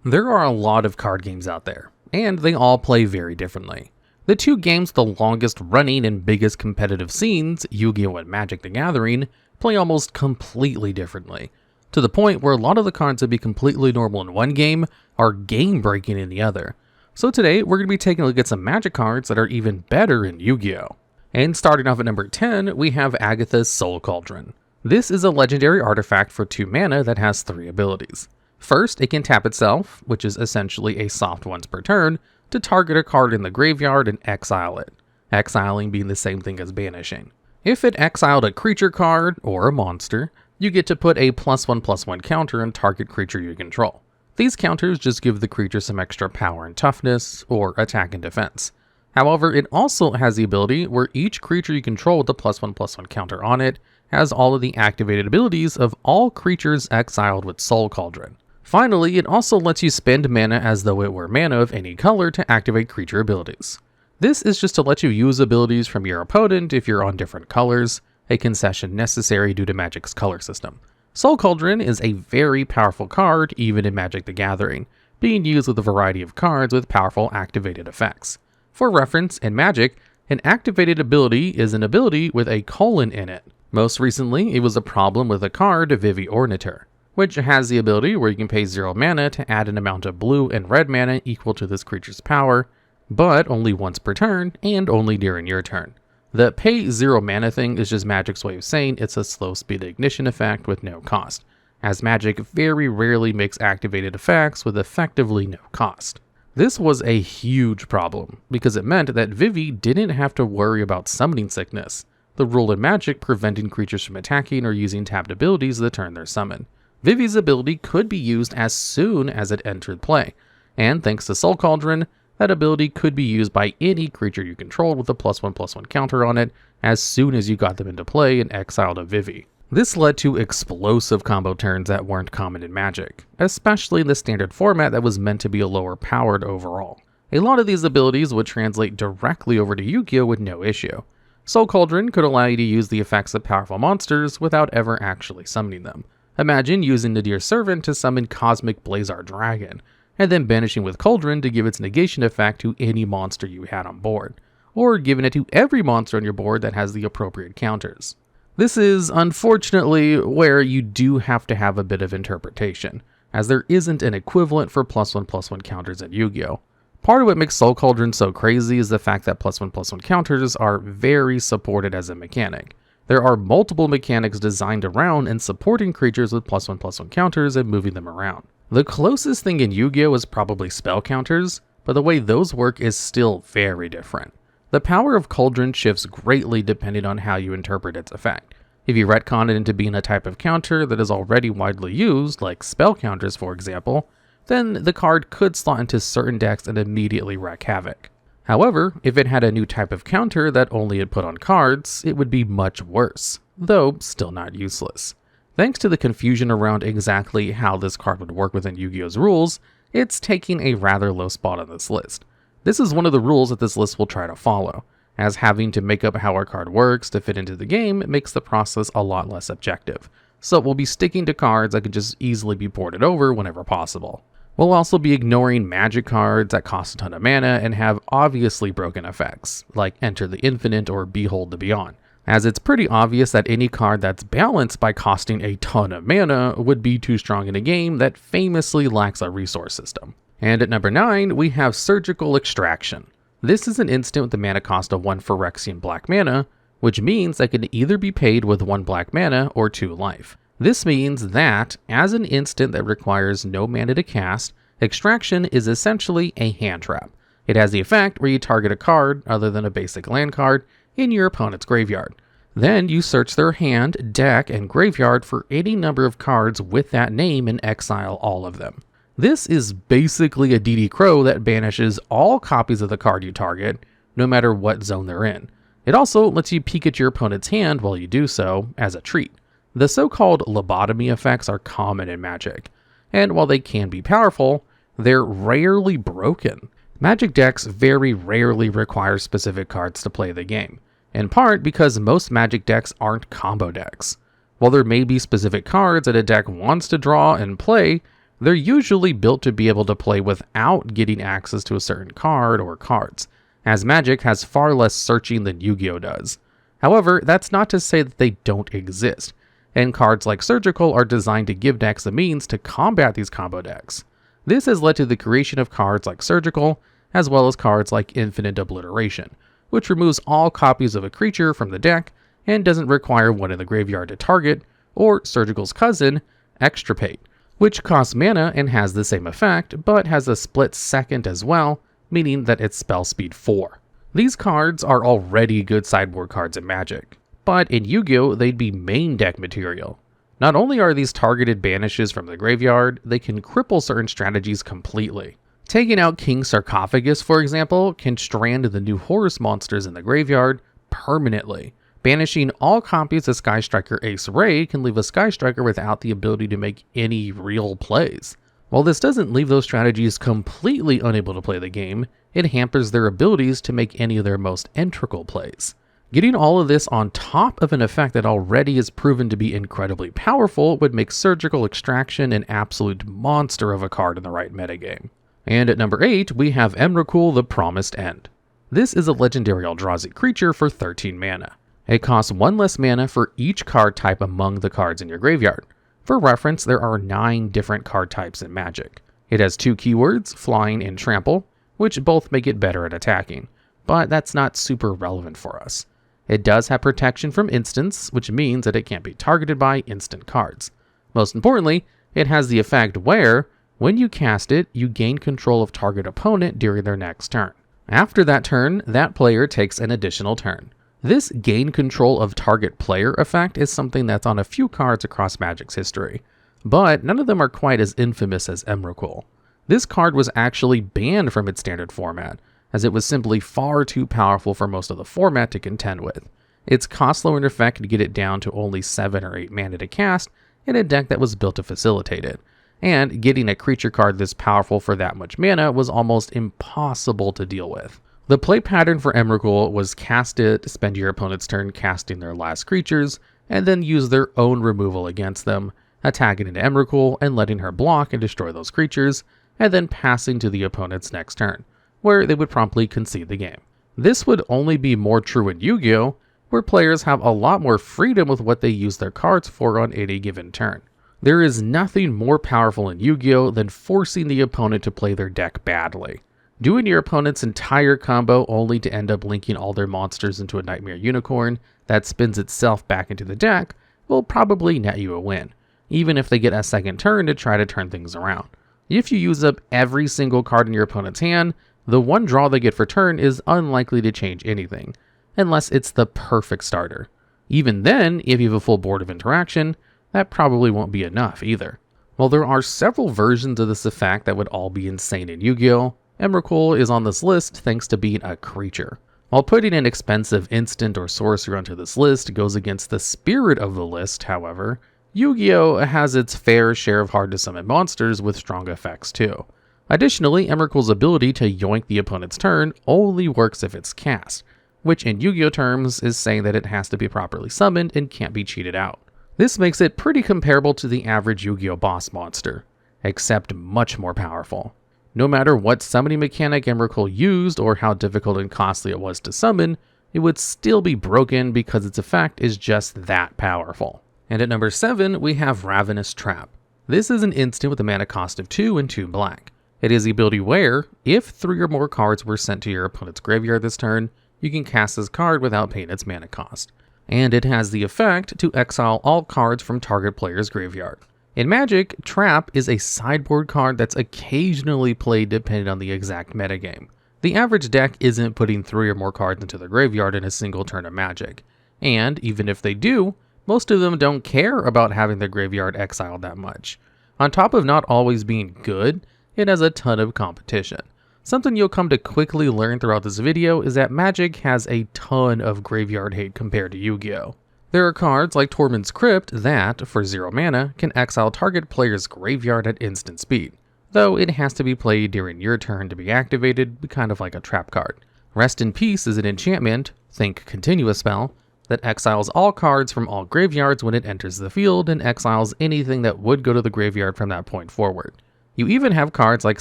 There are a lot of card games out there, and they all play very differently. The two games with the longest running and biggest competitive scenes, Yugioh and Magic: The Gathering, play almost completely differently, to the point where a lot of the cards that be completely normal in one game are game-breaking in the other. So today, we're going to be taking a look at some Magic cards that are even better in Yu-Gi-Oh! And starting off at number 10, we have Agatha's Soul Cauldron. This is a legendary artifact for 2 mana that has 3 abilities. First, it can tap itself, which is essentially a soft once per turn, to target a card in the graveyard and exile it, exiling being the same thing as banishing. If it exiled a creature card, or a monster, you get to put a +1/+1 counter on target creature you control. These counters just give the creature some extra power and toughness, or attack and defense. However, it also has the ability where each creature you control with the +1/+1 counter on it has all of the activated abilities of all creatures exiled with Soul Cauldron. Finally, it also lets you spend mana as though it were mana of any color to activate creature abilities. This is just to let you use abilities from your opponent if you're on different colors, a concession necessary due to Magic's color system. Soul Cauldron is a very powerful card even in Magic: The Gathering, being used with a variety of cards with powerful activated effects. For reference, in Magic, an activated ability is an ability with a colon in it. Most recently, it was a problem with a card, Vivi Orniter, which has the ability where you can pay 0 mana to add an amount of blue and red mana equal to this creature's power, but only once per turn and only during your turn. The pay 0 mana thing is just Magic's way of saying it's a slow speed ignition effect with no cost, as Magic very rarely makes activated effects with effectively no cost. This was a huge problem, because it meant that Vivi didn't have to worry about summoning sickness, the rule in Magic preventing creatures from attacking or using tapped abilities the turn they're summoned. Vivi's ability could be used as soon as it entered play, and thanks to Soul Cauldron, that ability could be used by any creature you controlled with a +1/+1 counter on it as soon as you got them into play and exiled a Vivi. This led to explosive combo turns that weren't common in Magic, especially in the standard format that was meant to be a lower powered overall. A lot of these abilities would translate directly over to Yu-Gi-Oh! With no issue. Soul Cauldron could allow you to use the effects of powerful monsters without ever actually summoning them. Imagine using Nadir's Servant to summon Cosmic Blazar Dragon, and then banishing with Cauldron to give its negation effect to any monster you had on board, or giving it to every monster on your board that has the appropriate counters. This is, unfortunately, where you do have to have a bit of interpretation, as there isn't an equivalent for +1/+1 counters in Yu-Gi-Oh! Part of what makes Soul Cauldron so crazy is the fact that +1/+1 counters are very supported as a mechanic. There are multiple mechanics designed around and supporting creatures with +1/+1 counters and moving them around. The closest thing in Yu-Gi-Oh! Is probably spell counters, but the way those work is still very different. The power of Cauldron shifts greatly depending on how you interpret its effect. If you retcon it into being a type of counter that is already widely used, like spell counters for example, then the card could slot into certain decks and immediately wreak havoc. However, if it had a new type of counter that only it put on cards, it would be much worse, though still not useless. Thanks to the confusion around exactly how this card would work within Yu-Gi-Oh!'s rules, it's taking a rather low spot on this list. This is one of the rules that this list will try to follow, as having to make up how a card works to fit into the game makes the process a lot less objective, so we'll be sticking to cards that can just easily be ported over whenever possible. We'll also be ignoring Magic cards that cost a ton of mana and have obviously broken effects, like Enter the Infinite or Behold the Beyond, as it's pretty obvious that any card that's balanced by costing a ton of mana would be too strong in a game that famously lacks a resource system. And at number 9, we have Surgical Extraction. This is an instant with a mana cost of 1 Phyrexian black mana, which means that can either be paid with 1 black mana or 2 life. This means that, as an instant that requires no mana to cast, Extraction is essentially a hand trap. It has the effect where you target a card, other than a basic land card, in your opponent's graveyard. Then you search their hand, deck, and graveyard for any number of cards with that name and exile all of them. This is basically a DD Crow that banishes all copies of the card you target, no matter what zone they're in. It also lets you peek at your opponent's hand while you do so, as a treat. The so-called lobotomy effects are common in Magic, and while they can be powerful, they're rarely broken. Magic decks very rarely require specific cards to play the game, in part because most Magic decks aren't combo decks. While there may be specific cards that a deck wants to draw and play, They're usually built to be able to play without getting access to a certain card or cards, as Magic has far less searching than Yu-Gi-Oh does. However, that's not to say that they don't exist, and cards like Surgical are designed to give decks the means to combat these combo decks. This has led to the creation of cards like Surgical, as well as cards like Infinite Obliteration, which removes all copies of a creature from the deck and doesn't require one in the graveyard to target, or Surgical's cousin, Extirpate, which costs mana and has the same effect, but has a split second as well, meaning that it's spell speed 4. These cards are already good sideboard cards in Magic, but in Yu-Gi-Oh! They'd be main deck material. Not only are these targeted banishes from the graveyard, they can cripple certain strategies completely. Taking out King Sarcophagus, for example, can strand the new Horus monsters in the graveyard permanently. Banishing all copies of Sky Striker Ace Ray can leave a Sky Striker without the ability to make any real plays. While this doesn't leave those strategies completely unable to play the game, it hampers their abilities to make any of their most integral plays. Getting all of this on top of an effect that already is proven to be incredibly powerful would make Surgical Extraction an absolute monster of a card in the right metagame. And at number 8, we have Emrakul, the Promised End. This is a legendary Eldrazi creature for 13 mana. It costs 1 less mana for each card type among the cards in your graveyard. For reference, there are 9 different card types in Magic. It has 2 keywords, Flying and Trample, which both make it better at attacking, but that's not super relevant for us. It does have protection from instants, which means that it can't be targeted by instant cards. Most importantly, it has the effect where, when you cast it, you gain control of target opponent during their next turn. After that turn, that player takes an additional turn. This gain control of target player effect is something that's on a few cards across Magic's history, but none of them are quite as infamous as Emrakul. This card was actually banned from its standard format, as it was simply far too powerful for most of the format to contend with. Its cost lowering effect could get it down to only 7 or 8 mana to cast in a deck that was built to facilitate it, and getting a creature card this powerful for that much mana was almost impossible to deal with. The play pattern for Emrakul was cast it, spend your opponent's turn casting their last creatures, and then use their own removal against them, attacking into Emrakul and letting her block and destroy those creatures, and then passing to the opponent's next turn, where they would promptly concede the game. This would only be more true in Yu-Gi-Oh!, where players have a lot more freedom with what they use their cards for on any given turn. There is nothing more powerful in Yu-Gi-Oh! Than forcing the opponent to play their deck badly. Doing your opponent's entire combo only to end up linking all their monsters into a Nightmare Unicorn that spins itself back into the deck will probably net you a win, even if they get a second turn to try to turn things around. If you use up every single card in your opponent's hand, the one draw they get for turn is unlikely to change anything, unless it's the perfect starter. Even then, if you have a full board of interaction, that probably won't be enough either. While there are several versions of this effect that would all be insane in Yu-Gi-Oh!, Emrakul is on this list thanks to being a creature. While putting an expensive instant or sorcery onto this list goes against the spirit of the list, however, Yu-Gi-Oh! Has its fair share of hard-to-summon monsters with strong effects too. Additionally, Emrakul's ability to yoink the opponent's turn only works if it's cast, which in Yu-Gi-Oh! Terms is saying that it has to be properly summoned and can't be cheated out. This makes it pretty comparable to the average Yu-Gi-Oh! Boss monster, except much more powerful. No matter what summoning mechanic Emrakul used or how difficult and costly it was to summon, it would still be broken because its effect is just that powerful. And at number 7, we have Ravenous Trap. This is an instant with a mana cost of 2 and 2 black. It is the ability where, if 3 or more cards were sent to your opponent's graveyard this turn, you can cast this card without paying its mana cost. And it has the effect to exile all cards from target player's graveyard. In Magic, Trap is a sideboard card that's occasionally played depending on the exact metagame. The average deck isn't putting 3 or more cards into the graveyard in a single turn of Magic, and even if they do, most of them don't care about having their graveyard exiled that much. On top of not always being good, it has a ton of competition. Something you'll come to quickly learn throughout this video is that Magic has a ton of graveyard hate compared to Yu-Gi-Oh! There are cards like Tormund's Crypt that, for 0 mana, can exile target player's graveyard at instant speed, though it has to be played during your turn to be activated, kind of like a trap card. Rest in Peace is an enchantment, think continuous spell, that exiles all cards from all graveyards when it enters the field and exiles anything that would go to the graveyard from that point forward. You even have cards like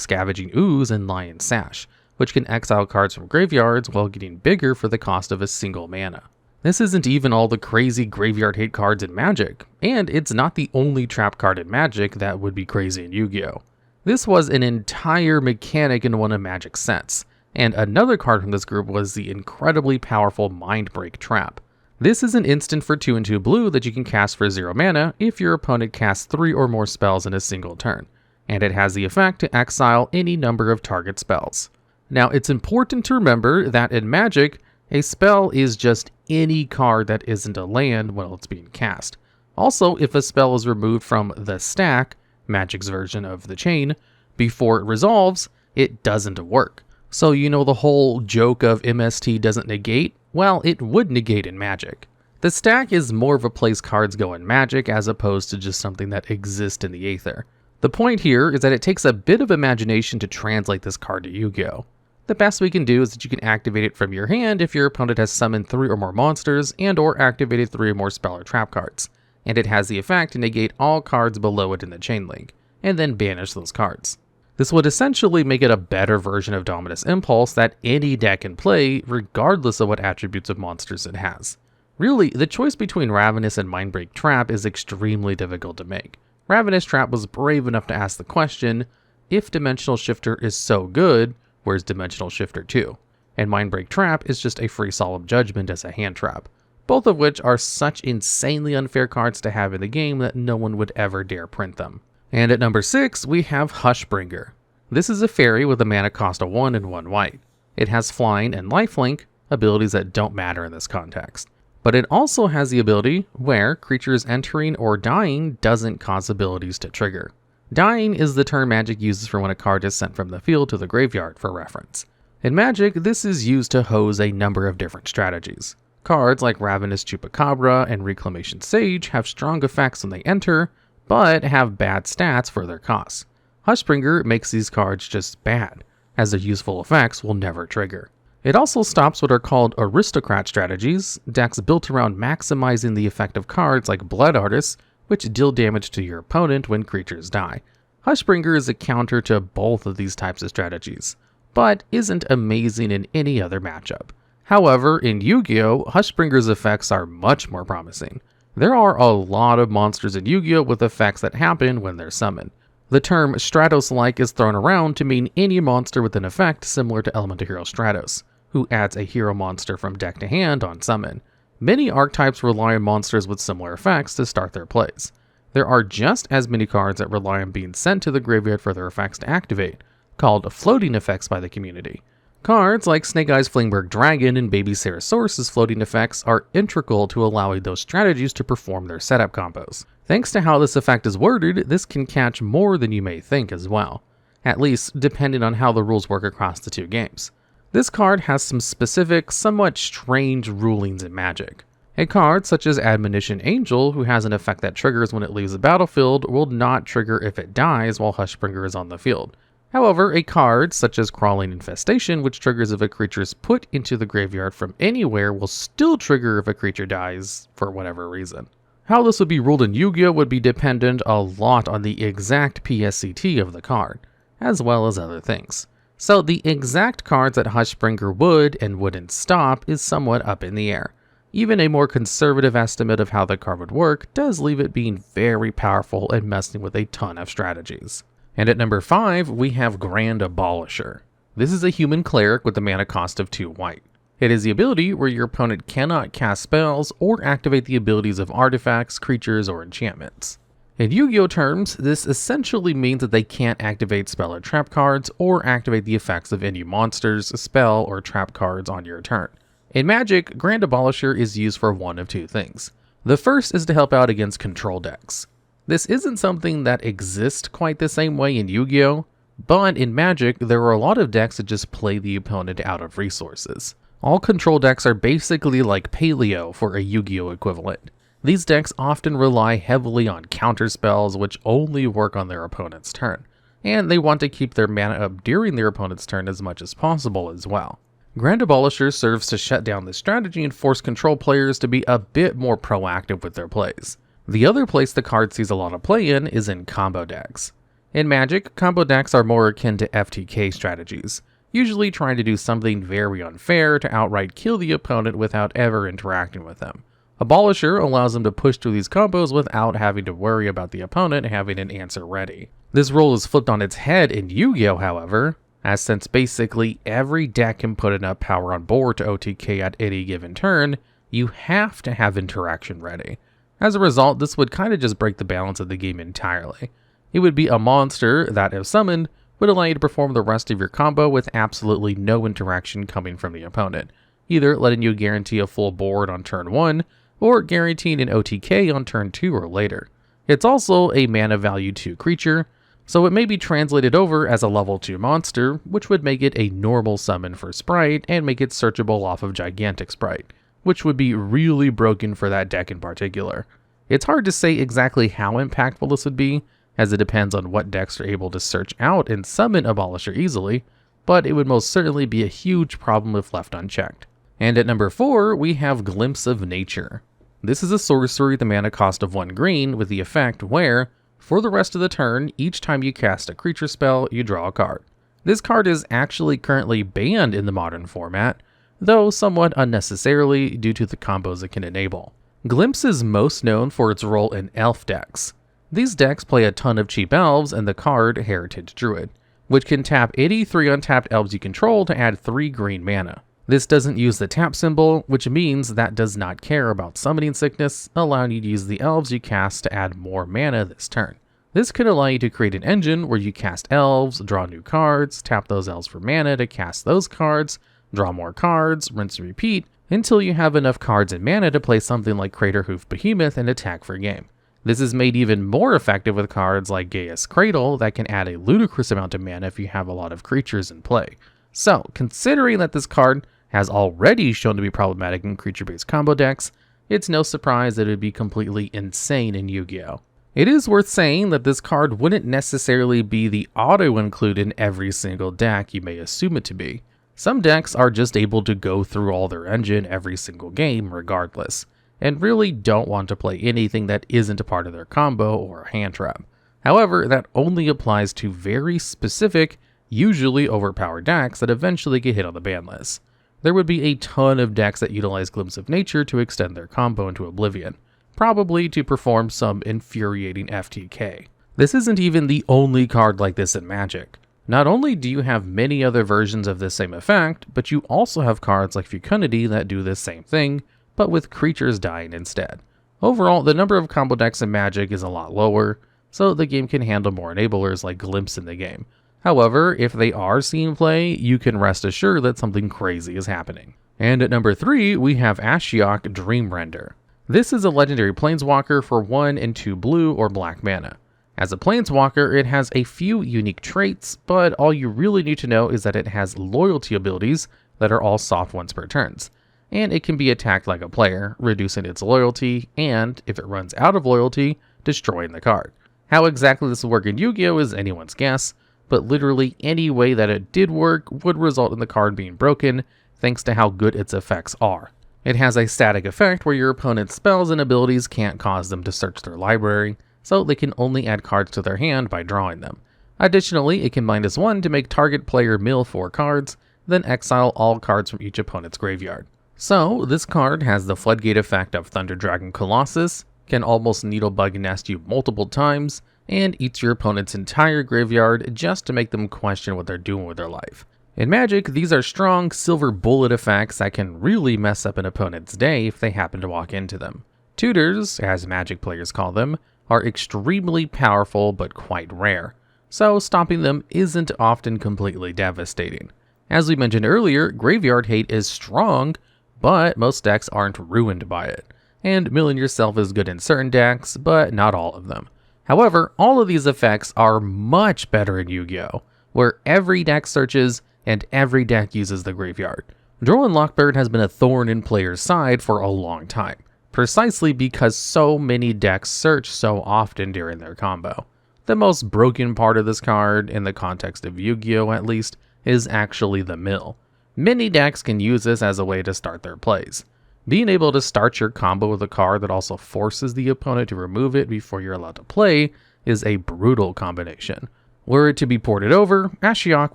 Scavenging Ooze and Lion's Sash, which can exile cards from graveyards while getting bigger for the cost of a single mana. This isn't even all the crazy graveyard hate cards in Magic, and it's not the only trap card in Magic that would be crazy in Yu-Gi-Oh! This was an entire mechanic in one of Magic's sets, and another card from this group was the incredibly powerful Mindbreak Trap. This is an instant for 2 and 2 blue that you can cast for 0 mana if your opponent casts 3 or more spells in a single turn, and it has the effect to exile any number of target spells. Now, it's important to remember that in Magic, a spell is just any card that isn't a land while it's being cast. Also, if a spell is removed from the stack, Magic's version of the chain, before it resolves, it doesn't work. So you know the whole joke of MST doesn't negate? Well, it would negate in Magic. The stack is more of a place cards go in Magic as opposed to just something that exists in the Aether. The point here is that it takes a bit of imagination to translate this card to Yu-Gi-Oh! The best we can do is that you can activate it from your hand if your opponent has summoned 3 or more monsters and or activated 3 or more spell or trap cards, and it has the effect to negate all cards below it in the chain link, and then banish those cards. This would essentially make it a better version of Dominus Impulse that any deck can play regardless of what attributes of monsters it has. Really, the choice between Ravenous and Mindbreak Trap is extremely difficult to make. Ravenous Trap was brave enough to ask the question, if Dimensional Shifter is so good, where's Dimensional Shifter 2? And Mindbreak Trap is just a free Solemn Judgment as a hand trap, both of which are such insanely unfair cards to have in the game that no one would ever dare print them. And at number 6, we have Hushbringer. This is a fairy with a mana cost of 1 and 1 white. It has Flying and Lifelink, abilities that don't matter in this context. But it also has the ability where creatures entering or dying doesn't cause abilities to trigger. Dying is the term Magic uses for when a card is sent from the field to the graveyard for reference. In Magic, this is used to hose a number of different strategies. Cards like Ravenous Chupacabra and Reclamation Sage have strong effects when they enter, but have bad stats for their costs. Hushbringer makes these cards just bad, as their useful effects will never trigger. It also stops what are called aristocrat strategies, decks built around maximizing the effect of cards like Blood Artists, which deal damage to your opponent when creatures die. Hushbringer is a counter to both of these types of strategies, but isn't amazing in any other matchup. However, in Yu-Gi-Oh!, Hushbringer's effects are much more promising. There are a lot of monsters in Yu-Gi-Oh! With effects that happen when they're summoned. The term Stratos-like is thrown around to mean any monster with an effect similar to Elemental Hero Stratos, who adds a hero monster from deck to hand on summon. Many archetypes rely on monsters with similar effects to start their plays. There are just as many cards that rely on being sent to the graveyard for their effects to activate, called floating effects by the community. Cards like Snake Eyes Flingberg Dragon and Baby Sarasaurus's floating effects are integral to allowing those strategies to perform their setup combos. Thanks to how this effect is worded, this can catch more than you may think as well, at least depending on how the rules work across the two games. This card has some specific, somewhat strange rulings in Magic. A card such as Admonition Angel, who has an effect that triggers when it leaves the battlefield, will not trigger if it dies while Hushbringer is on the field. However, a card such as Crawling Infestation, which triggers if a creature is put into the graveyard from anywhere, will still trigger if a creature dies for whatever reason. How this would be ruled in Yu-Gi-Oh! Would be dependent a lot on the exact PSCT of the card, as well as other things. So the exact cards that Hushbringer would and wouldn't stop is somewhat up in the air. Even a more conservative estimate of how the card would work does leave it being very powerful and messing with a ton of strategies. And at number 5, we have Grand Abolisher. This is a human cleric with a mana cost of 2 white. It is the ability where your opponent cannot cast spells or activate the abilities of artifacts, creatures, or enchantments. In Yu-Gi-Oh! Terms, this essentially means that they can't activate spell or trap cards or activate the effects of any monsters, spell, or trap cards on your turn. In Magic, Grand Abolisher is used for one of two things. The first is to help out against control decks. This isn't something that exists quite the same way in Yu-Gi-Oh!, but in Magic, there are a lot of decks that just play the opponent out of resources. All control decks are basically like Paleo for a Yu-Gi-Oh! Equivalent. These decks often rely heavily on counter spells which only work on their opponent's turn, and they want to keep their mana up during their opponent's turn as much as possible as well. Grand Abolisher serves to shut down this strategy and force control players to be a bit more proactive with their plays. The other place the card sees a lot of play in is in combo decks. In Magic, combo decks are more akin to FTK strategies, usually trying to do something very unfair to outright kill the opponent without ever interacting with them. Abolisher allows them to push through these combos without having to worry about the opponent having an answer ready. This role is flipped on its head in Yu-Gi-Oh, however, as since basically every deck can put enough power on board to OTK at any given turn, you have to have interaction ready. As a result, this would kind of just break the balance of the game entirely. It would be a monster that, if summoned, would allow you to perform the rest of your combo with absolutely no interaction coming from the opponent, either letting you guarantee a full board on turn 1, or guaranteeing an OTK on turn 2 or later. It's also a mana value 2 creature, so it may be translated over as a level 2 monster, which would make it a normal summon for Sprite and make it searchable off of Gigantic Sprite, which would be really broken for that deck in particular. It's hard to say exactly how impactful this would be, as it depends on what decks are able to search out and summon Abolisher easily, but it would most certainly be a huge problem if left unchecked. And at number 4, we have Glimpse of Nature. This is a sorcery at the mana cost of 1 green with the effect where, for the rest of the turn, each time you cast a creature spell, you draw a card. This card is actually currently banned in the modern format, though somewhat unnecessarily due to the combos it can enable. Glimpse is most known for its role in elf decks. These decks play a ton of cheap elves and the card Heritage Druid, which can tap any 3 untapped elves you control to add 3 green mana. This doesn't use the tap symbol, which means that does not care about summoning sickness, allowing you to use the elves you cast to add more mana this turn. This could allow you to create an engine where you cast elves, draw new cards, tap those elves for mana to cast those cards, draw more cards, rinse and repeat, until you have enough cards and mana to play something like Craterhoof Behemoth and attack for game. This is made even more effective with cards like Gaia's Cradle that can add a ludicrous amount of mana if you have a lot of creatures in play. So, considering that this card has already shown to be problematic in creature-based combo decks, it's no surprise that it would be completely insane in Yu-Gi-Oh! It is worth saying that this card wouldn't necessarily be the auto-include in every single deck you may assume it to be. Some decks are just able to go through all their engine every single game regardless, and really don't want to play anything that isn't a part of their combo or a hand trap. However, that only applies to very specific, usually overpowered decks that eventually get hit on the ban list. There would be a ton of decks that utilize Glimpse of Nature to extend their combo into oblivion, probably to perform some infuriating FTK. This isn't even the only card like this in Magic. Not only do you have many other versions of this same effect, but you also have cards like Fecundity that do this same thing, but with creatures dying instead. Overall, the number of combo decks in Magic is a lot lower, so the game can handle more enablers like Glimpse in the game. However, if they are seen play, you can rest assured that something crazy is happening. And at number 3, we have Ahsiok Dream Render. This is a legendary planeswalker for 1 and 2 blue or black mana. As a planeswalker, it has a few unique traits, but all you really need to know is that it has loyalty abilities that are all soft once per turns, and it can be attacked like a player, reducing its loyalty, and, if it runs out of loyalty, destroying the card. How exactly this will work in Yu-Gi-Oh! Is anyone's guess, but literally any way that it did work would result in the card being broken, thanks to how good its effects are. It has a static effect where your opponent's spells and abilities can't cause them to search their library, so they can only add cards to their hand by drawing them. Additionally, it can -1 to make target player mill 4 cards, then exile all cards from each opponent's graveyard. So, this card has the Floodgate effect of Thunder Dragon Colossus, can almost Needlebug Nest you multiple times, and eats your opponent's entire graveyard just to make them question what they're doing with their life. In Magic, these are strong silver bullet effects that can really mess up an opponent's day if they happen to walk into them. Tutors, as Magic players call them, are extremely powerful but quite rare, so stopping them isn't often completely devastating. As we mentioned earlier, graveyard hate is strong, but most decks aren't ruined by it, and milling yourself is good in certain decks, but not all of them. However, all of these effects are much better in Yu-Gi-Oh!, where every deck searches and every deck uses the graveyard. Droll Lockbird has been a thorn in players' side for a long time, precisely because so many decks search so often during their combo. The most broken part of this card, in the context of Yu-Gi-Oh! At least, is actually the mill. Many decks can use this as a way to start their plays. Being able to start your combo with a card that also forces the opponent to remove it before you're allowed to play is a brutal combination. Were it to be ported over, Ahsiok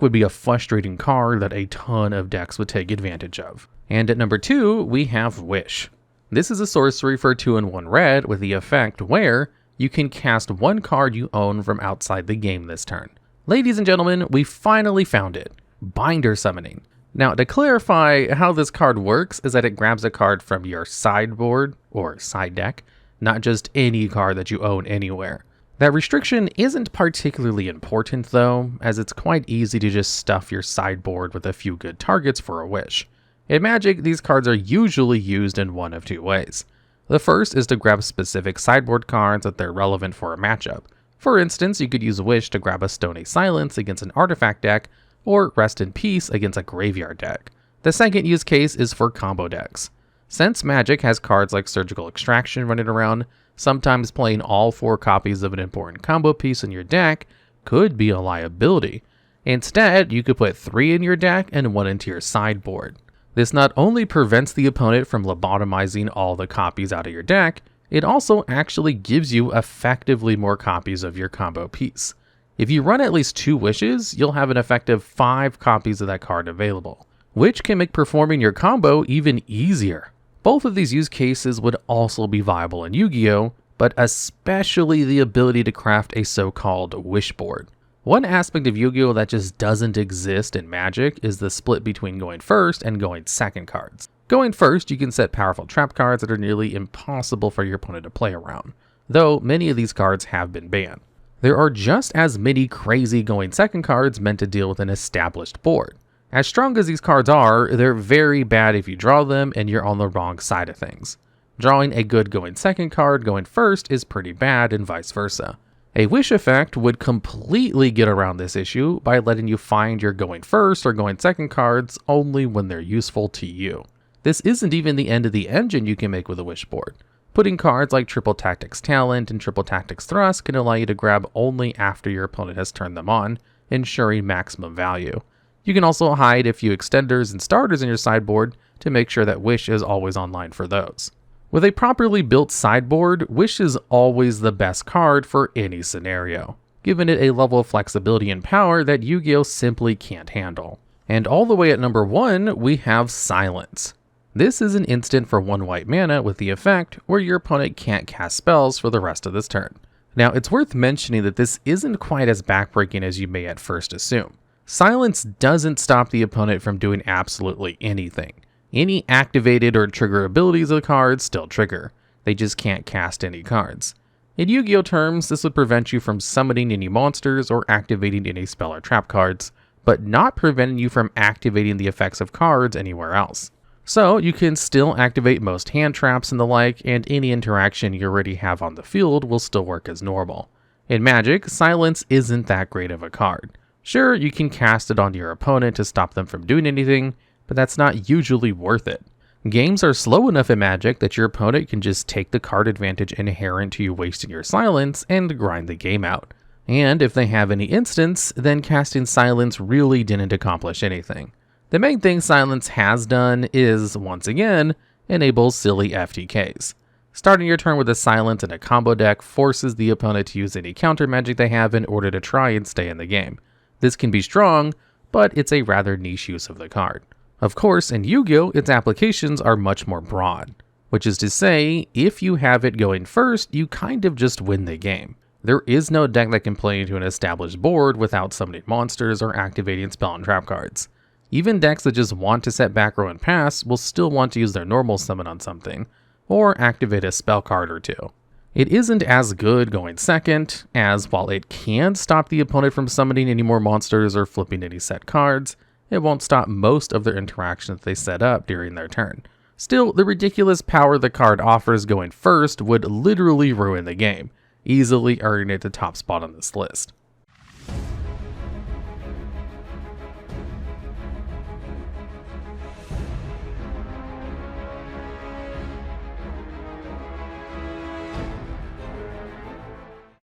would be a frustrating card that a ton of decks would take advantage of. And at number 2, we have Wish. This is a sorcery for 2 and 1 red with the effect where you can cast one card you own from outside the game this turn. Ladies and gentlemen, we finally found it. Binder Summoning. Now, to clarify how this card works is that it grabs a card from your sideboard or side deck, not just any card that you own anywhere. That restriction isn't particularly important though, as it's quite easy to just stuff your sideboard with a few good targets for a wish. In Magic, these cards are usually used in one of two ways. The first is to grab specific sideboard cards that they're relevant for a matchup. For instance, you could use Wish to grab a Stony Silence against an artifact deck, or Rest in Peace against a graveyard deck. The second use case is for combo decks. Since Magic has cards like Surgical Extraction running around, sometimes playing all 4 copies of an important combo piece in your deck could be a liability. Instead, you could put 3 in your deck and 1 into your sideboard. This not only prevents the opponent from lobotomizing all the copies out of your deck, it also actually gives you effectively more copies of your combo piece. If you run at least 2 wishes, you'll have an effective 5 copies of that card available, which can make performing your combo even easier. Both of these use cases would also be viable in Yu-Gi-Oh!, but especially the ability to craft a so-called wish board. One aspect of Yu-Gi-Oh! That just doesn't exist in Magic is the split between going first and going second cards. Going first, you can set powerful trap cards that are nearly impossible for your opponent to play around, though many of these cards have been banned. There are just as many crazy going second cards meant to deal with an established board. As strong as these cards are, they're very bad if you draw them and you're on the wrong side of things. Drawing a good going second card going first is pretty bad and vice versa. A wish effect would completely get around this issue by letting you find your going first or going second cards only when they're useful to you. This isn't even the end of the engine you can make with a wish board. Putting cards like Triple Tactics Talent and Triple Tactics Thrust can allow you to grab only after your opponent has turned them on, ensuring maximum value. You can also hide a few extenders and starters in your sideboard to make sure that Wish is always online for those. With a properly built sideboard, Wish is always the best card for any scenario, giving it a level of flexibility and power that Yu-Gi-Oh! Simply can't handle. And all the way at number 1, we have Silence. This is an instant for 1 white mana with the effect where your opponent can't cast spells for the rest of this turn. Now, it's worth mentioning that this isn't quite as backbreaking as you may at first assume. Silence doesn't stop the opponent from doing absolutely anything. Any activated or trigger abilities of the cards still trigger. They just can't cast any cards. In Yu-Gi-Oh! Terms, this would prevent you from summoning any monsters or activating any spell or trap cards, but not preventing you from activating the effects of cards anywhere else. So you can still activate most hand traps and the like, and any interaction you already have on the field will still work as normal. In Magic, Silence isn't that great of a card. Sure, you can cast it onto your opponent to stop them from doing anything, but that's not usually worth it. Games are slow enough in Magic that your opponent can just take the card advantage inherent to you wasting your Silence and grind the game out. And if they have any instants, then casting Silence really didn't accomplish anything. The main thing Silence has done is, once again, enable silly FTKs. Starting your turn with a Silence in a combo deck forces the opponent to use any counter magic they have in order to try and stay in the game. This can be strong, but it's a rather niche use of the card. Of course, in Yu-Gi-Oh!, its applications are much more broad, which is to say, if you have it going first, you kind of just win the game. There is no deck that can play into an established board without summoning monsters or activating spell and trap cards. Even decks that just want to set back row and pass will still want to use their normal summon on something, or activate a spell card or two. It isn't as good going second, as while it can stop the opponent from summoning any more monsters or flipping any set cards, it won't stop most of their interactions they set up during their turn. Still, the ridiculous power the card offers going first would literally ruin the game, easily earning it the top spot on this list.